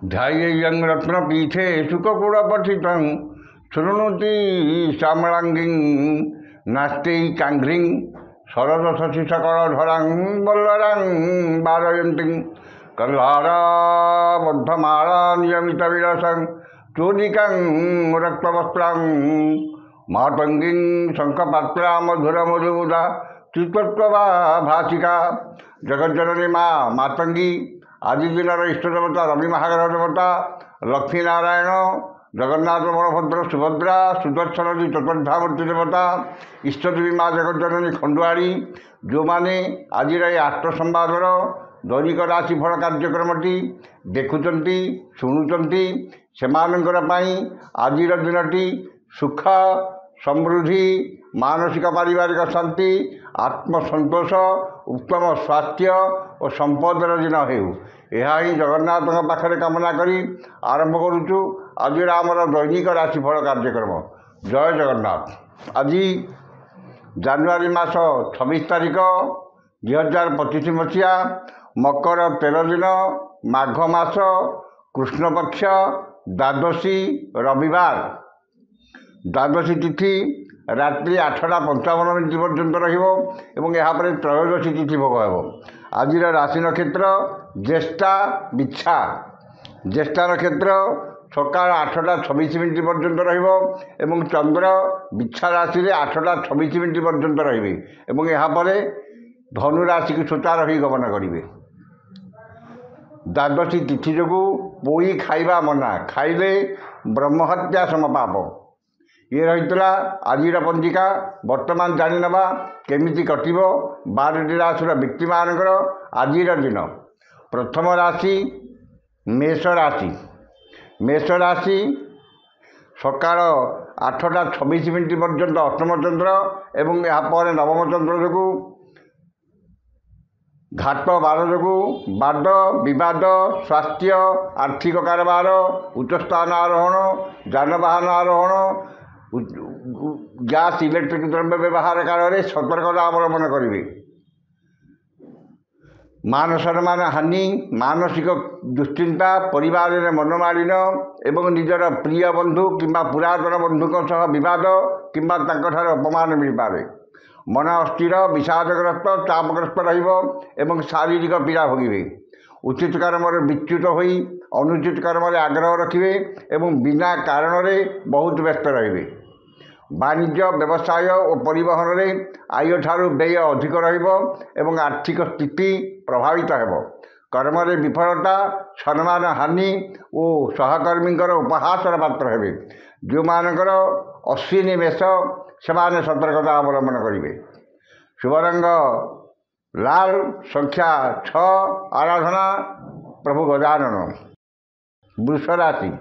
ध्यायेयं रत्नपीठे सुखगुणपठितं शृणोति श्यामलाङ्गीं नास्त्यैकाङ्घ्रिं शरदशशिशकरधरां वल्लरां वारयन्तीं कल्हाराबद्धमाला नियमितविरसं चोदिकां रक्तवस्त्रां मातङ्गीं शङ्खपात्रा मधुरमधुदा चित्तत्ववा भाषिका। जगज्जननी माँ मातंगी आदि दिन इष्ट देवता रवि महाग्रह देवता लक्ष्मी नारायण जगन्नाथ बलभद्र सुभद्रा सुदर्शन जी चतुर्धामूर्ति देवता इष्टदेवी माँ जगज्जननी खंडुआड़ी जो मैंने आज आष्ट संवादर दैनिक राशिफल कार्यक्रमटी देखुंट शुणुंट से आज दिनटी सुख समृद्धि मानसिक पारिवारिक शांति आत्मसंतोष उत्तम स्वास्थ्य और संपदर दिन हो ही जगन्नाथ पाखे कामना करी आरंभ करुचु आज आमर दैनिक राशिफल कार्यक्रम। जय जगन्नाथ। आज जानुआरी मास 26 तारिख 2025 मसीहा मकर 13 दिन माघ मास कृष्णपक्ष द्वादशी रविवार। द्वादशी तिथि रात्रि 8:55 पर्यंत रही त्रयोदशी तिथि भोग हो। आज राशि नक्षत्र ज्येष्ठा बिच्छा। ज्येष्ठा नक्षत्र सकाल 8:26 पर्यंत रही चंद्र बिच्छा राशि 8:26 पर्यंत रे धनु राशि को सुचार हो गमन करेंगे। द्वादशी तिथि जो पोई खाइबा मना खाइले ब्रह्महत्या समपाप ये रही आज पंजिका। बर्तमान जानी नवा केमिति कटिब 12टी राशि व्यक्ति मानकर आज दिन। प्रथम राशि मेष राशि। मेष राशि सकाल 8:26 पर्यंत अष्टम चंद्र एवं यापर नवम चंद्र जो घाट बार जो वाद विवाद स्वास्थ्य आर्थिक कारोबार उच्चस्थान आरोहण जानवाहन आरोहण गैस इलेक्ट्रिक द्रव्य व्यवहार काल में सतर्कता अवलंबन करेंगे। मान सम्मान हानि मानसिक दुश्चिंता परिवार में मनमालिन एवं निजर प्रिय बंधु किंबा पुरातन बंधुक सह विवाद किंबा अपमान मिल पारे। मन अस्थिर विषादग्रस्त चापग्रस्त एवं शारीरिक पीड़ा भोगे। उचित कर्म विच्युत हो अनुचित कर्म आग्रह रखिए एवं बिना कारण बहुत व्यस्त रे। वाणिज्य व्यवसाय और परिवहन में आय ठारू व्यय अधिक एवं आर्थिक स्थिति प्रभावित हो। कर्म में विफलता सम्मान हानि और सहकर्मी उपहासर पात्र हे। जो मानकर अश्विनी मेष से सतर्कता अवलंबन करेंगे। शुभ रंग लाल संख्या 6 आराधना प्रभु गजानन। वृष राशि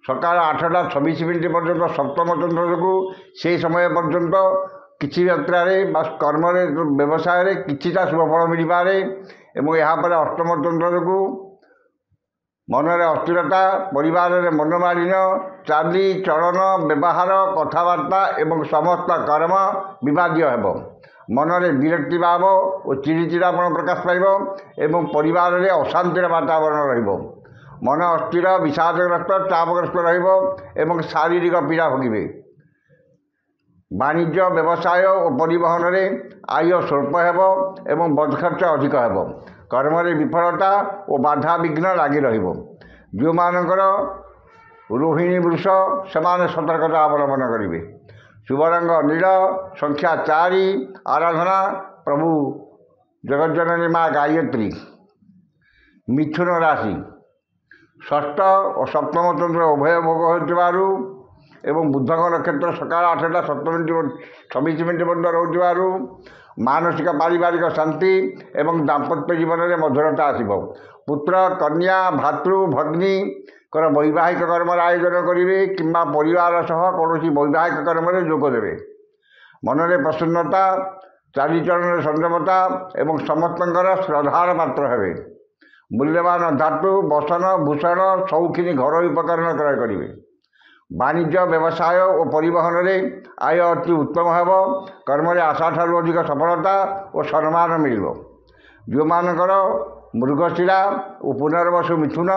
सकाल 8:26 पर्यंत सप्तम चंद्र जो से समय पर्यंत किसी यात्रा कर्म व्यवसाय किछिटा शुभफल मिल पारे। यापर अष्टम चंद्र जो मनरे अस्थिरता परिवार में मनमालिन चाली चलन व्यवहार कथबार्ता एवं समस्त कर्म विवादीय हो। मनरे विरक्ति भाव और चिड़चिड़ापन प्रकाश पाइब एवं परिवार में अशांतिर वातावरण रहिबो। मन अस्थिर विषादग्रस्त चापग्रस्त एवं शारीरिक पीड़ा भोगे। वाणिज्य व्यवसाय और परिवहन में आय स्वल्प हो एवं बदखर्च अधिक हो। कर्म में विफलता और बाधा विघ्न लगी जो मानकर रोहिणी वृष से सतर्कता अवलंबन करेंगे। शुभ रंग नील संख्या 4 आराधना प्रभु जगज्जननी माँ गायत्री। मिथुन राशि षष्ठ और सप्तम चंद्र उभय भोग हो बुध नक्षत्र सकाल 8:26 पर्यंत रोज मानसिक पारिवारिक शांति एवं दाम्पत्य जीवन में मधुरता आसब। पुत्र कन्या भातृ भग्नी वैवाहिक कर्म आयोजन करेंगे किंबा परिवार सह कौन वैवाहिक कर्म जोग देवे। मन में प्रसन्नता चालीचलन संयमता एवं समस्त श्रद्धार पात्र हे। मूल्यवान धातु बसन भूषण शौखिनी घर उपकरण क्रय करेंगे। वाणिज्य व्यवसाय और परिवहन में आय अति उत्तम हो। कर्म में आशा ठारू अधिक सफलता और सम्मान मिल। जो मानकर ମୃଗଶିରା ଓ ପୁନର୍ବସୁ ମିଥୁନ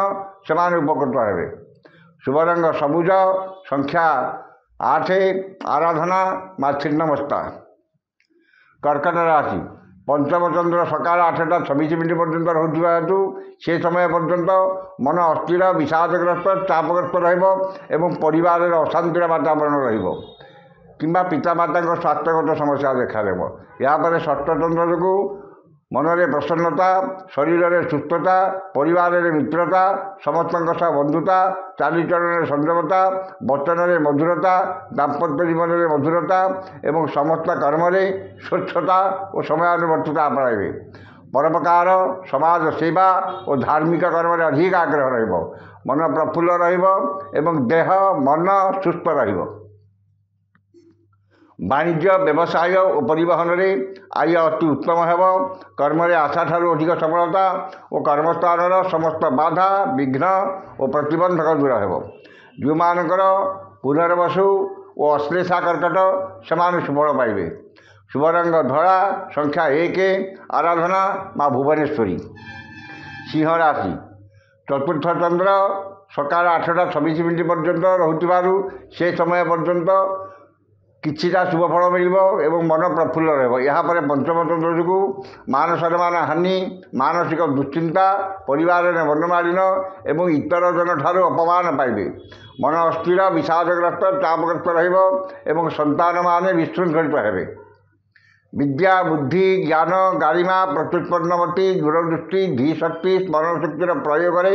ସେମାନେ ଉପକୃତ ହେବେ। ଶୁଭ ରଙ୍ଗ ସବୁଜ, ସଂଖ୍ୟା 8, ଆରାଧନା ମା ଛିନ୍ନମସ୍ତା। କର୍କଟ ରାଶି, ପଞ୍ଚମ ଚନ୍ଦ୍ର ସକାଳ 8ଟା 26 ମିନିଟ୍ ପର୍ଯ୍ୟନ୍ତ ରହୁଥିବା ହେତୁ ସେ ସମୟ ପର୍ଯ୍ୟନ୍ତ ମନ ଅସ୍ଥିର, ବିଷାଦଗ୍ରସ୍ତ, ଚାପଗ୍ରସ୍ତ ରହିବ ଏବଂ ପରିବାରରେ ଅଶାନ୍ତିର ବାତାବରଣ ରହିବ କିମ୍ବା ପିତାମାତାଙ୍କ ସ୍ୱାସ୍ଥ୍ୟଗତ ସମସ୍ୟା ଦେଖାଦେବ। ଏହାପରେ ଷଷ୍ଠ ଚନ୍ଦ୍ର ଯୋଗୁଁ ମନରେ ପ୍ରସନ୍ନତା, ଶରୀରରେ ସୁସ୍ଥତା, ପରିବାରରେ ମିତ୍ରତା, ସମସ୍ତଙ୍କ ସହ ବନ୍ଧୁତା, ଚାଲିଚଳନରେ ସଂଯମତା, ବଚନରେ ମଧୁରତା, ଦାମ୍ପତ୍ୟ ଜୀବନରେ ମଧୁରତା ଏବଂ ସମସ୍ତ କର୍ମରେ ସ୍ୱଚ୍ଛତା ଓ ସମୟାନୁବର୍ତ୍ତିତା ଆପଣାଇବେ। ପରୋପକାର, ସମାଜ ସେବା ଓ ଧାର୍ମିକ କର୍ମରେ ଅଧିକ ଆଗ୍ରହ ରହିବ। ମନ ପ୍ରଫୁଲ୍ଲ ରହିବ ଏବଂ ଦେହ ମନ ସୁସ୍ଥ ରହିବ। ବାଣିଜ୍ୟ, ବ୍ୟବସାୟ ଓ ପରିବହନରେ ଆୟ ଅତି ଉତ୍ତମ ହେବ। କର୍ମରେ ଆଶାଠାରୁ ଅଧିକ ସଫଳତା ଓ କର୍ମସ୍ଥାନର ସମସ୍ତ ବାଧା, ବିଘ୍ନ ଓ ପ୍ରତିବନ୍ଧକ ଦୂର ହେବ। ଯେଉଁମାନଙ୍କର ପୁନର୍ବସୁ ଓ ଅଶ୍ଳେଷା କର୍କଟ ସେମାନେ ସୁଫଳ ପାଇବେ। ଶୁଭ ରଙ୍ଗ ଧଳା, ସଂଖ୍ୟା 1, ଆରାଧନା ମା ଭୁବନେଶ୍ୱରୀ। ସିଂହ ରାଶି, ଚତୁର୍ଥ ଚନ୍ଦ୍ର ସକାଳ 8ଟା 26 ମିନିଟ୍ ପର୍ଯ୍ୟନ୍ତ ରହୁଥିବାରୁ ସେ ସମୟ ପର୍ଯ୍ୟନ୍ତ କିଛିଟା ଶୁଭଫଳ ମିଳିବ ଏବଂ ମନ ପ୍ରଫୁଲ୍ଲ ରହିବ। ଏହାପରେ ପଞ୍ଚମ ଚନ୍ଦ୍ର ଯୋଗୁଁ ମାନ ସମ୍ମାନ ହାନି, ମାନସିକ ଦୁଶ୍ଚିନ୍ତା, ପରିବାରରେ ମନମାଳିନ ଏବଂ ଇତର ଜନଠାରୁ ଅପମାନ ପାଇବେ। ମନ ଅସ୍ଥିର, ବିଷାଦଗ୍ରସ୍ତ, ଚାପଗ୍ରସ୍ତ ରହିବ ଏବଂ ସନ୍ତାନମାନେ ବିଶୃଙ୍ଖଳିତ ହେବେ। ବିଦ୍ୟା, ବୁଦ୍ଧି, ଜ୍ଞାନ, ଗାରିମା, ପ୍ରତ୍ୟୁତ୍ପନ୍ନମତି, ଦୂରଦୃଷ୍ଟି, ଧୀଶକ୍ତି, ସ୍ମରଣଶକ୍ତିର ପ୍ରୟୋଗରେ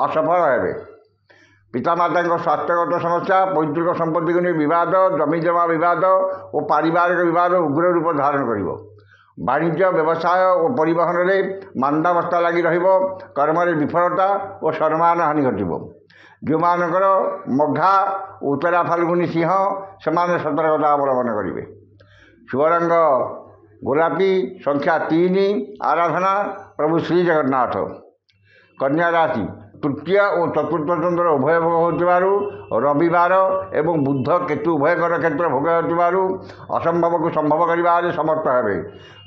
ଅସଫଳ ହେବେ। ପିତାମାତାଙ୍କ ସ୍ୱାସ୍ଥ୍ୟଗତ ସମସ୍ୟା, ପୈତୃକ ସମ୍ପତ୍ତିକୁ ନେଇ ବିବାଦ, ଜମିଜମା ବିବାଦ ଓ ପାରିବାରିକ ବିବାଦ ଉଗ୍ର ରୂପ ଧାରଣ କରିବ। ବାଣିଜ୍ୟ, ବ୍ୟବସାୟ ଓ ପରିବହନରେ ମାନ୍ଦାବସ୍ଥା ଲାଗି ରହିବ। କର୍ମରେ ବିଫଳତା ଓ ସମ୍ମାନ ହାନି ଘଟିବ। ଯେଉଁମାନଙ୍କର ମଘା, ଉତ୍ତରା ଫାଲ୍ଗୁନୀ ସିଂହ ସେମାନେ ସତର୍କତା ଅବଲମ୍ବନ କରିବେ। ଶୁଭ ରଙ୍ଗ ଗୋଲାପୀ, ସଂଖ୍ୟା 3, ଆରାଧନା ପ୍ରଭୁ ଶ୍ରୀ ଜଗନ୍ନାଥ। କନ୍ୟା ରାଶି, ତୃତୀୟ ଓ ଚତୁର୍ଥ ଚନ୍ଦ୍ର ଉଭୟ ଭୋଗ ହେଉଥିବାରୁ ରବିବାର ଏବଂ ବୁଧ କେତୁ ଉଭୟଙ୍କର କ୍ଷେତ୍ର ଭୋଗ ହେଉଥିବାରୁ ଅସମ୍ଭବକୁ ସମ୍ଭବ କରିବାରେ ସମର୍ଥ ହେବେ।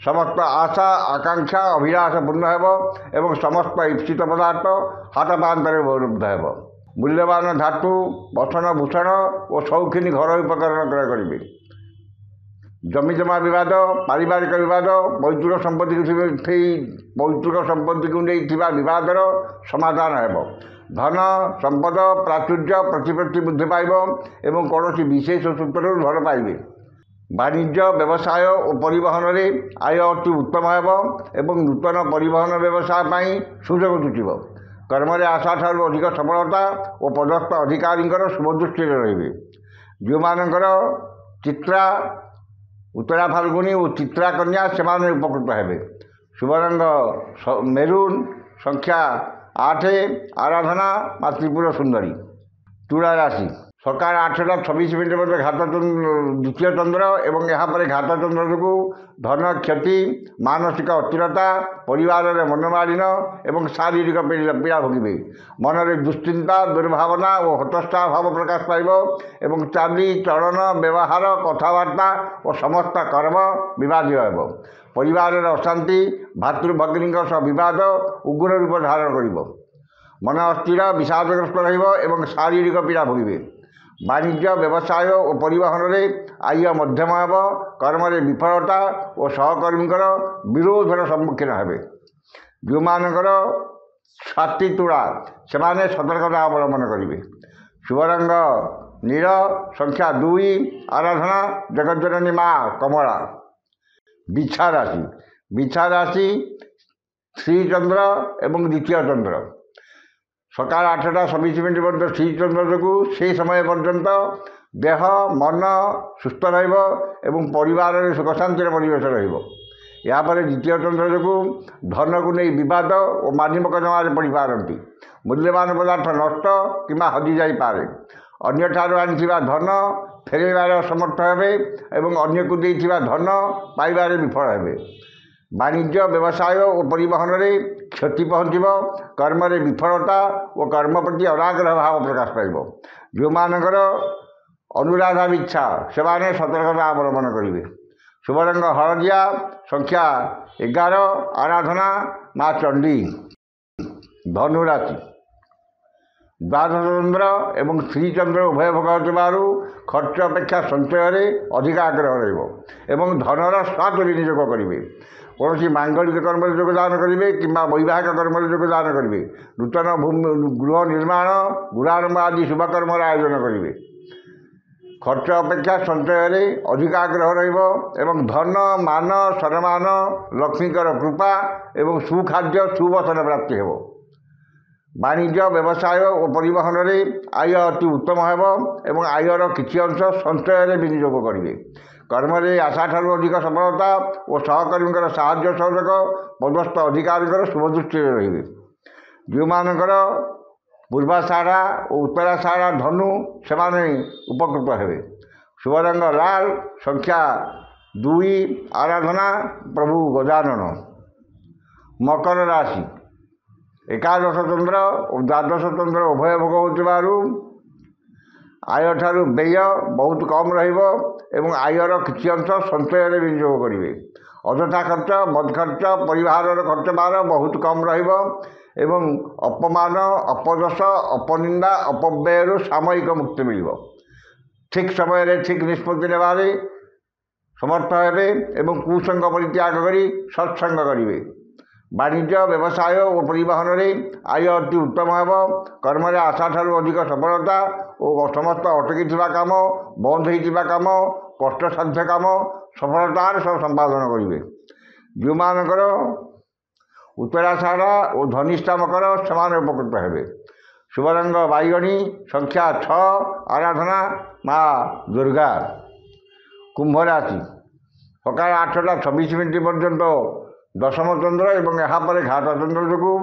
ସମସ୍ତ ଆଶା, ଆକାଂକ୍ଷା, ଅଭିଳାଷ ପୂର୍ଣ୍ଣ ହେବ ଏବଂ ସମସ୍ତ ଇପ୍ସିତ ପଦାର୍ଥ ହାତ ପାହାନ୍ତରେ ଉପଲବ୍ଧ ହେବ। ମୂଲ୍ୟବାନ ଧାତୁ, ବସନ ଭୂଷଣ ଓ ସୌଖିନୀ ଘରୋଇ ଉପକରଣ କ୍ରୟ କରିବେ। ଜମିଜମା ବିବାଦ, ପାରିବାରିକ ବିବାଦ, ପୈତୃକ ସମ୍ପତ୍ତିକୁ ନେଇ ଥିବା ବିବାଦର ସମାଧାନ ହେବ। ଧନ, ସମ୍ପଦ, ପ୍ରାଚୁର୍ଯ୍ୟ, ପ୍ରତିପତ୍ତି ବୃଦ୍ଧି ପାଇବ ଏବଂ କୌଣସି ବିଶେଷ ସୂତ୍ରରୁ ଧନ ପାଇବେ। ବାଣିଜ୍ୟ, ବ୍ୟବସାୟ ଓ ପରିବହନରେ ଆୟ ଅତି ଉତ୍ତମ ହେବ ଏବଂ ନୂତନ ପରିବହନ ବ୍ୟବସାୟ ପାଇଁ ସୁଯୋଗ ଜୁଟିବ। କର୍ମରେ ଆଶାଠାରୁ ଅଧିକ ସଫଳତା ଓ ପଦସ୍ଥ ଅଧିକାରୀଙ୍କର ଶୁଭଦୃଷ୍ଟିରେ ରହିବେ। ଯେଉଁମାନଙ୍କର ଚିତ୍ରା, ଉତ୍ତରା ଫାଲ୍ଗୁନୀ ଓ ଚିତ୍ରା କନ୍ୟା ସେମାନେ ଉପକୃତ ହେବେ। ଶୁଭ ରଙ୍ଗ ମେରୁନ୍, ସଂଖ୍ୟା 8, ଆରାଧନା ମା ତ୍ରିପୁର ସୁନ୍ଦରୀ। ତୁଳା ରାଶି, ସକାଳ 8ଟା 26 ମିନିଟ୍ ପର୍ଯ୍ୟନ୍ତ ଦ୍ୱିତୀୟ ଚନ୍ଦ୍ର ଏବଂ ଏହାପରେ ଘାତ ଚନ୍ଦ୍ର ଯୋଗୁଁ ଧନ କ୍ଷତି, ମାନସିକ ଅସ୍ଥିରତା, ପରିବାରରେ ମନମାଳିନ ଏବଂ ଶାରୀରିକ ପୀଡ଼ା ଭୋଗିବେ। ମନରେ ଦୁଶ୍ଚିନ୍ତା, ଦୁର୍ଭାବନା ଓ ହତୋତ୍ସାହ ଭାବ ପ୍ରକାଶ ପାଇବ ଏବଂ ଚାଲି ଚଳନ, ବ୍ୟବହାର, କଥାବାର୍ତ୍ତା ଓ ସମସ୍ତ କର୍ମ ବିବାଦୀୟ ହେବ। ପରିବାରରେ ଅଶାନ୍ତି, ଭାତୃଭଗ୍ନୀଙ୍କ ସହ ବିବାଦ ଉଗ୍ର ରୂପ ଧାରଣ କରିବ। ମନ ଅସ୍ଥିର, ବିଷାଦଗ୍ରସ୍ତ ରହିବ ଏବଂ ଶାରୀରିକ ପୀଡ଼ା ଭୋଗିବେ। ବାଣିଜ୍ୟ, ବ୍ୟବସାୟ ଓ ପରିବହନରେ ଆୟ ମଧ୍ୟମ ହେବ। କର୍ମରେ ବିଫଳତା ଓ ସହକର୍ମୀଙ୍କର ବିରୋଧର ସମ୍ମୁଖୀନ ହେବେ। ଯେଉଁମାନଙ୍କର ଛାତି ତୁଳା ସେମାନେ ସତର୍କତା ଅବଲମ୍ବନ କରିବେ। ଶୁଭ ରଙ୍ଗ ନୀଳ, ସଂଖ୍ୟା 2, ଆରାଧନା ଜଗଜ୍ଜନନୀ ମା କମଳା। ବିଛା ରାଶି, ବିଛା ରାଶି ଶ୍ରୀଚନ୍ଦ୍ର ଏବଂ ଦ୍ୱିତୀୟ ଚନ୍ଦ୍ର ସକାଳ 8ଟା 26 ମିନିଟ୍ ପର୍ଯ୍ୟନ୍ତ ଶ୍ରୀଚନ୍ଦ୍ର ଯୋଗୁଁ ସେହି ସମୟ ପର୍ଯ୍ୟନ୍ତ ଦେହ ମନ ସୁସ୍ଥ ରହିବ ଏବଂ ପରିବାରରେ ସୁଖ ଶାନ୍ତିର ପରିବେଶ ରହିବ। ଏହାପରେ ଦ୍ୱିତୀୟ ଚନ୍ଦ୍ର ଯୋଗୁଁ ଧନକୁ ନେଇ ବିବାଦ ଓ ମାନିମକଦ୍ଦମାରେ ପଡ଼ିପାରନ୍ତି। ମୂଲ୍ୟବାନ ପଦାର୍ଥ ନଷ୍ଟ କିମ୍ବା ହଜିଯାଇପାରେ। ଅନ୍ୟଠାରୁ ଆଣିଥିବା ଧନ ଫେରାଇବାରେ ଅସମର୍ଥ ହେବେ ଏବଂ ଅନ୍ୟକୁ ଦେଇଥିବା ଧନ ପାଇବାରେ ବିଫଳ ହେବେ। ବାଣିଜ୍ୟ, ବ୍ୟବସାୟ ଓ ପରିବହନରେ କ୍ଷତି ପହଞ୍ଚିବ। କର୍ମରେ ବିଫଳତା ଓ କର୍ମ ପ୍ରତି ଅନାଗ୍ରହ ଭାବ ପ୍ରକାଶ ପାଇବ। ଯେଉଁମାନଙ୍କର ଅନୁରାଧାବିଚ୍ଛା ସେମାନେ ସତର୍କତା ଅବଲମ୍ବନ କରିବେ। ଶୁଭ ରଙ୍ଗ ହଳଦିଆ, ସଂଖ୍ୟା 11, ଆରାଧନା ମା ଚଣ୍ଡୀ। ଧନୁ ରାଶି ଦ୍ୱାଦଶ ଚନ୍ଦ୍ର ଏବଂ ଶ୍ରୀଚନ୍ଦ୍ର ଉଭୟ ଭୋଗ ହେଉଥିବାରୁ ଖର୍ଚ୍ଚ ଅପେକ୍ଷା ସଞ୍ଚୟରେ ଅଧିକ ଆଗ୍ରହ ରହିବ ଏବଂ ଧନର ସ୍ୱାଦ ବିନିଯୋଗ କରିବେ। କୌଣସି ମାଙ୍ଗଳିକ କର୍ମରେ ଯୋଗଦାନ କରିବେ କିମ୍ବା ବୈବାହିକ କର୍ମରେ ଯୋଗଦାନ କରିବେ। ନୂତନ ଗୃହ ନିର୍ମାଣ ଗୃହାରମ୍ଭ ଆଦି ଶୁଭକର୍ମର ଆୟୋଜନ କରିବେ। ଖର୍ଚ୍ଚ ଅପେକ୍ଷା ସଞ୍ଚୟରେ ଅଧିକ ଆଗ୍ରହ ରହିବ ଏବଂ ଧନ ମାନ ସମ୍ମାନ ଲକ୍ଷ୍ମୀଙ୍କର କୃପା ଏବଂ ସୁଖାଦ୍ୟ ସୁବସନ ପ୍ରାପ୍ତି ହେବ। ବାଣିଜ୍ୟ ବ୍ୟବସାୟ ଓ ପରିବହନରେ ଆୟ ଅତି ଉତ୍ତମ ହେବ ଏବଂ ଆୟର କିଛି ଅଂଶ ସଞ୍ଚୟରେ ବିନିଯୋଗ କରିବେ। କର୍ମରେ ଆଶାଠାରୁ ଅଧିକ ସଫଳତା ଓ ସହକର୍ମୀଙ୍କର ସାହାଯ୍ୟ ସହଯୋଗ ପଦସ୍ଥ ଅଧିକାରୀଙ୍କର ଶୁଭଦୃଷ୍ଟିରେ ରହିବେ। ଯେଉଁମାନଙ୍କର ପୂର୍ବାଷାଢ଼ା ଓ ଉତ୍ତରାଷାଢ଼ା ଧନୁ ସେମାନେ ଉପକୃତ ହେବେ। ଶୁଭ ରଙ୍ଗ ଲାଲ, ସଂଖ୍ୟା 2, ଆରାଧନା ପ୍ରଭୁ ଗଜାନନ। ମକର ରାଶି ଏକାଦଶ ଚନ୍ଦ୍ର ଓ ଦ୍ୱାଦଶ ଚନ୍ଦ୍ର ଉଭୟ ଭୋଗ ହେଉଥିବାରୁ ଆୟଠାରୁ ବ୍ୟୟ ବହୁତ କମ୍ ରହିବ ଏବଂ ଆୟର କିଛି ଅଂଶ ସଞ୍ଚୟରେ ବିନିଯୋଗ କରିବେ। ଅଯଥା ଖର୍ଚ୍ଚ ବଦଖର୍ଚ୍ଚ ପରିବାରର ଖର୍ଚ୍ଚ ଭାର ବହୁତ କମ୍ ରହିବ ଏବଂ ଅପମାନ ଅପଯଶ ଅପନିନ୍ଦା ଅପବ୍ୟୟରୁ ସାମୟିକ ମୁକ୍ତି ମିଳିବ। ଠିକ୍ ସମୟରେ ଠିକ୍ ନିଷ୍ପତ୍ତି ନେବାରେ ସମର୍ଥ ହେବେ ଏବଂ କୁସଙ୍ଗ ପରିତ୍ୟାଗ କରି ସତ୍ସଙ୍ଗ କରିବେ। ବାଣିଜ୍ୟ ବ୍ୟବସାୟ ଓ ପରିବହନରେ ଆୟ ଅତି ଉତ୍ତମ ହେବ। କର୍ମରେ ଆଶାଠାରୁ ଅଧିକ ସଫଳତା ଓ ସମସ୍ତ ଅଟକିଥିବା କାମ ବନ୍ଦ ହୋଇଥିବା କାମ କଷ୍ଟସାଧ୍ୟ କାମ ସଫଳତାର ସହ ସମ୍ପାଦନ କରିବେ। ଯେଉଁମାନଙ୍କର ଉତ୍ତରାଷାଢ଼ା ଓ ଧନିଷ୍ଠା ମକର ସେମାନେ ଉପକୃତ ହେବେ। ଶୁଭ ରଙ୍ଗ ବାଇଗଣୀ, ସଂଖ୍ୟା 6, ଆରାଧନା ମା ଦୁର୍ଗା। କୁମ୍ଭ ରାଶି ସକାଳ 8ଟା 26 ପର୍ଯ୍ୟନ୍ତ ଦଶମ ଚନ୍ଦ୍ର ଏବଂ ଏହାପରେ ଘାତ ଚନ୍ଦ୍ର ଯୋଗୁଁ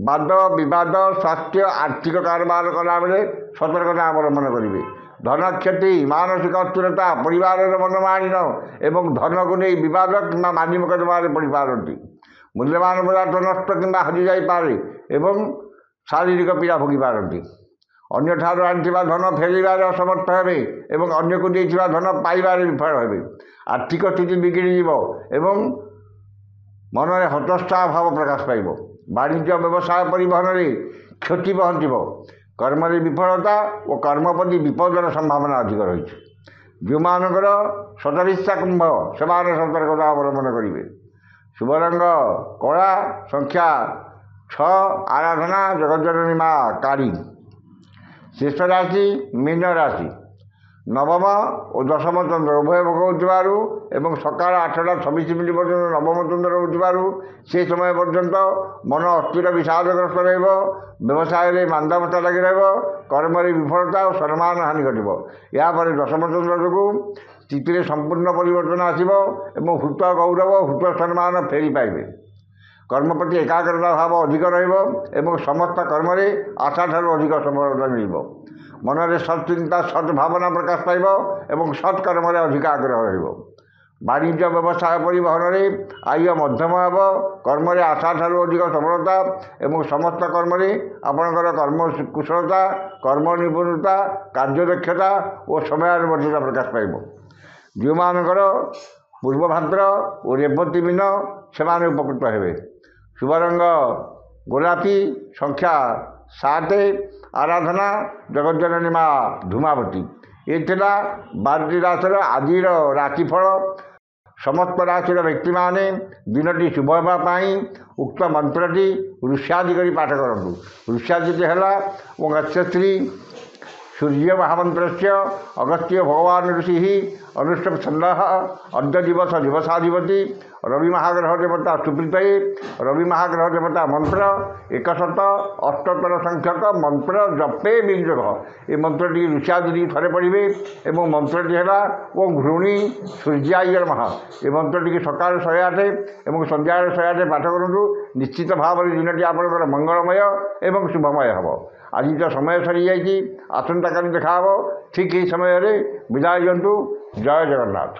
ବାଦ ବିବାଦ ସ୍ୱାସ୍ଥ୍ୟ ଆର୍ଥିକ କାରବାର କଲାବେଳେ ସତର୍କତା ଅବଲମ୍ବନ କରିବେ। ଧନ କ୍ଷତି ମାନସିକ ଅସ୍ଥିରତା ପରିବାରର ମନମାଳିନ ଏବଂ ଧନକୁ ନେଇ ବିବାଦ କିମ୍ବା ମାନି ମକଦ୍ଦମାରେ ପଡ଼ିପାରନ୍ତି। ମୂଲ୍ୟବାନ ପଦାର୍ଥ ନଷ୍ଟ କିମ୍ବା ହଜିଯାଇପାରେ ଏବଂ ଶାରୀରିକ ପୀଡ଼ା ଭୋଗିପାରନ୍ତି। ଅନ୍ୟଠାରୁ ଆଣିଥିବା ଧନ ଫେରାଇବାରେ ଅସମର୍ଥ ହେବେ ଏବଂ ଅନ୍ୟକୁ ଦେଇଥିବା ଧନ ପାଇବାରେ ବିଫଳ ହେବେ। ଆର୍ଥିକ ସ୍ଥିତି ବିଗିଡ଼ିଯିବ ଏବଂ ମନରେ ହତୋତ୍ସାହ ଭାବ ପ୍ରକାଶ ପାଇବ। ବାଣିଜ୍ୟ ବ୍ୟବସାୟ ପରିବହନରେ କ୍ଷତି ପହଞ୍ଚିବ। କର୍ମରେ ବିଫଳତା ଓ କର୍ମ ପ୍ରତି ବିପଦର ସମ୍ଭାବନା ଅଧିକ ରହିଛି। ଯେଉଁମାନଙ୍କର ସଦରିଚ୍ଛା କୁମ୍ଭ ସେମାନେ ସତର୍କତା ଅବଲମ୍ବନ କରିବେ। ଶୁଭ ରଙ୍ଗ କଳା, ସଂଖ୍ୟା 6, ଆରାଧନା ଜଗଜ୍ଜନନୀ ମା କାଳୀ। ଶେଷ ରାଶି ମୀନ ରାଶି ନବମ ଓ ଦଶମ ଚନ୍ଦ୍ର ଉଭୟ ଭୋଗ ହେଉଥିବାରୁ ଏବଂ ସକାଳ 8ଟା 26 ପର୍ଯ୍ୟନ୍ତ ନବମ ଚନ୍ଦ୍ର ହେଉଥିବାରୁ ସେ ସମୟ ପର୍ଯ୍ୟନ୍ତ ମନ ଅସ୍ଥିର ବିଷାଦଗ୍ରସ୍ତ ରହିବ। ବ୍ୟବସାୟରେ ମାନ୍ଦାବସ୍ଥା ଲାଗି ରହିବ। କର୍ମରେ ବିଫଳତା ଓ ସମ୍ମାନ ହାନି ଘଟିବ। ଏହାପରେ ଦଶମ ଚନ୍ଦ୍ର ଯୋଗୁଁ ସ୍ଥିତିରେ ସମ୍ପୂର୍ଣ୍ଣ ପରିବର୍ତ୍ତନ ଆସିବ ଏବଂ ହୃତ ଗୌରବ ହୃତ ସମ୍ମାନ ଫେରି ପାଇବେ। କର୍ମ ପ୍ରତି ଏକାଗ୍ରତା ଭାବ ଅଧିକ ରହିବ ଏବଂ ସମସ୍ତ କର୍ମରେ ଆଶାଠାରୁ ଅଧିକ ସଫଳତା ମିଳିବ। ମନରେ ସତ୍ଚିନ୍ତା ସଦ୍ଭାବନା ପ୍ରକାଶ ପାଇବ ଏବଂ ସତ୍କର୍ମରେ ଅଧିକ ଆଗ୍ରହ ରହିବ। ବାଣିଜ୍ୟ ବ୍ୟବସାୟ ପରିବହନରେ ଆୟ ମଧ୍ୟମ ହେବ। କର୍ମରେ ଆଶାଠାରୁ ଅଧିକ ସଫଳତା ଏବଂ ସମସ୍ତ କର୍ମରେ ଆପଣଙ୍କର କର୍ମ କୁଶଳତା କର୍ମ ନିପୁଣତା କାର୍ଯ୍ୟଦକ୍ଷତା ଓ ସମୟାନୁବର୍ତ୍ତିତା ପ୍ରକାଶ ପାଇବ। ଯେଉଁମାନଙ୍କର ପୂର୍ବଭାଦ୍ର ଓ ରେବତୀ ମୀନ ସେମାନେ ଉପକୃତ ହେବେ। ଶୁଭ ରଙ୍ଗ ଗୋଲାପୀ, ସଂଖ୍ୟା 7, ଆରାଧନା ଜଗଜ୍ଜନନୀ ମା ଧୂମାବତୀ। ଏ ଥିଲା 12ଟି ରାଶିର ଆଜିର ରାଶିଫଳ। ସମସ୍ତ ରାଶିର ବ୍ୟକ୍ତିମାନେ ଦିନଟି ଶୁଭ ହେବା ପାଇଁ ଉକ୍ତ ମନ୍ତ୍ରଟି ଋଷ୍ୟାଦି କରି ପାଠ କରନ୍ତୁ। ଋଷ୍ୟାଦିଟି ହେଲା ଓଂଶ୍ରୀ ସୂର୍ଯ୍ୟ ମହାମନ୍ତ୍ରସ୍ୟ ଅଗସ୍ତ୍ୟ ଭଗବାନ ଋଷି ଅନୁଷ୍ଠୁପ ଛନ୍ଦଃ ଅଦ୍ୟ ଦିବସ ଦିବସାଧିପତି ରବି ମହାଗ୍ରହ ଦେବତା ସୁପ୍ରୀତୟେ। ରବି ମହାଗ୍ରହ ଦେବତା ମନ୍ତ୍ର 178 ସଂଖ୍ୟକ ମନ୍ତ୍ର ଜପେ ବିନିଯୋଗ। ଏ ମନ୍ତ୍ରଟି ଋଷ୍ୟାଦି ଥରେ ପଢ଼ିବେ ଏବଂ ମନ୍ତ୍ରଟି ହେଲା ଓଂ ଘୃଣୀ ସୂର୍ଯ୍ୟାୟ ନମଃ। ଏ ମନ୍ତ୍ରଟିକି ସକାଳେ 108 ଏବଂ ସନ୍ଧ୍ୟାବେଳେ 108 ପାଠ କରନ୍ତୁ। ନିଶ୍ଚିତ ଭାବରେ ଦିନଟି ଆପଣଙ୍କର ମଙ୍ଗଳମୟ ଏବଂ ଶୁଭମୟ ହେବ। ଆଜି ତ ସମୟ ସରିଯାଇଛି। ଆସନ୍ତାକାଲି ଦେଖା ହେବ ଠିକ୍ ଏହି ସମୟରେ। ବିଦାୟ ଦିଅନ୍ତୁ। ଜୟ ଜଗନ୍ନାଥ।